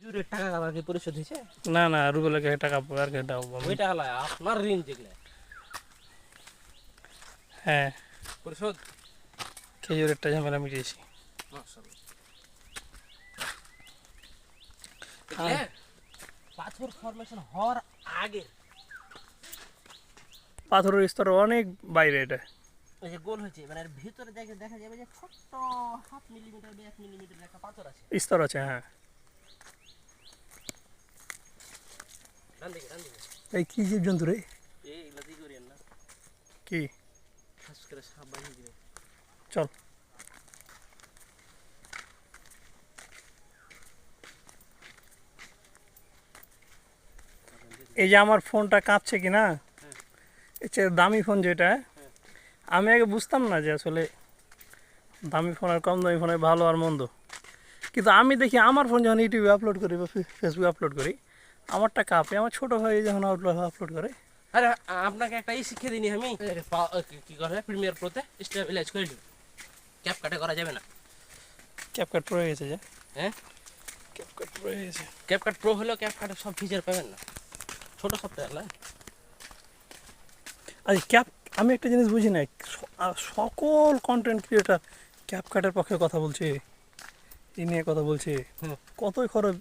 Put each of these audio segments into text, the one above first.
খেজুরের টাকা আগে পরিশোধ হয়েছে? না না, রুবেলকে টাকা আর কে দাও? ওইটা হলো আপনার ঋণ যেগুলো হ্যাঁ, পরিশোধ। খেজুরেরটা ঝামেলা মিটিয়েছি। পাথর ফরমেশন হওয়ার আগে পাথরের স্তর অনেক বাইরে এটা। ওই যে গোল হয়েছে, মানে এর ভিতরে দেখা যাবে যে ছোট্ট 1/2 মিলিমিটার বা 1 মিলিমিটার একটা পাথর আছে, স্তর আছে। হ্যাঁ, ডান দিকে ডান দিকে। এই কি জীবজন্তু রে? এইগুলা দিয়ে করিয়েন না, কি? খাস করে সাপ বাঁধিয়ে দিবে। চল। এই যে আমার ফোনটা কাঁপছে কি না, এর চেয়ে দামি ফোন যেটা, আমি আগে বুঝতাম না যে আসলে দামি ফোন আর কম দামি ফোনের ভালো আর মন্দ। কিন্তু আমি দেখি আমার ফোন যখন ইউটিউবে আপলোড করি বা ফেসবুকে আপলোড করি, আমারটা কাঁপে। আমার ছোটো ভাই যখন আপলোড করে, আরে আপনাকে একটা শিখিয়ে দিই আমি, কি করে প্রিমিয়ার প্রোতে স্টেবিলাইজ করে দিই, ক্যাপ কাটে করা যাবে না। ক্যাপকাট রয়ে গেছে যে, হ্যাঁ ক্যাপকাট রয়ে গেছে। ক্যাপকাট প্রো হলেও ক্যাপকাটের সব ফিচার পাবেন না, ছোট সফটওয়্যার না। আচ্ছা, আমি একটা জিনিস বুঝি না, সকল কন্টেন্ট ক্রিয়েটার ক্যাপকাটের পক্ষে কথা বলছে, এই নিয়ে কথা বলছে, কতই খরচ।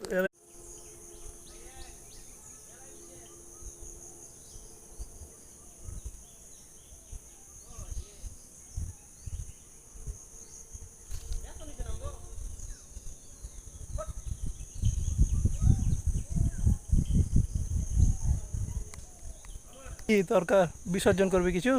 কি দরকার, বিসর্জন করবে কিছু?